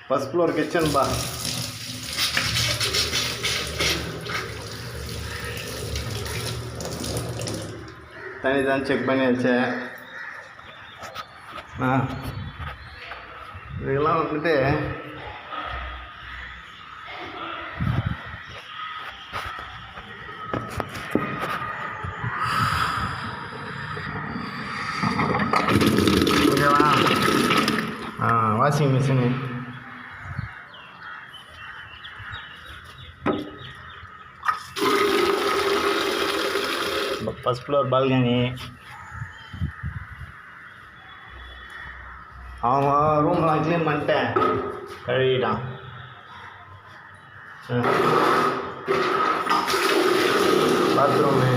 First floor கிச்சன்பா. தனி தான் check பண்ணியாச்சு. இதெல்லாம் வந்துட்டு ஓகேவா? Washing machine first floor balcony. அவன் ரூம்லாம் க்ளீன் பண்ணிட்டேன், கழுவிட்டான். பாத்ரூமு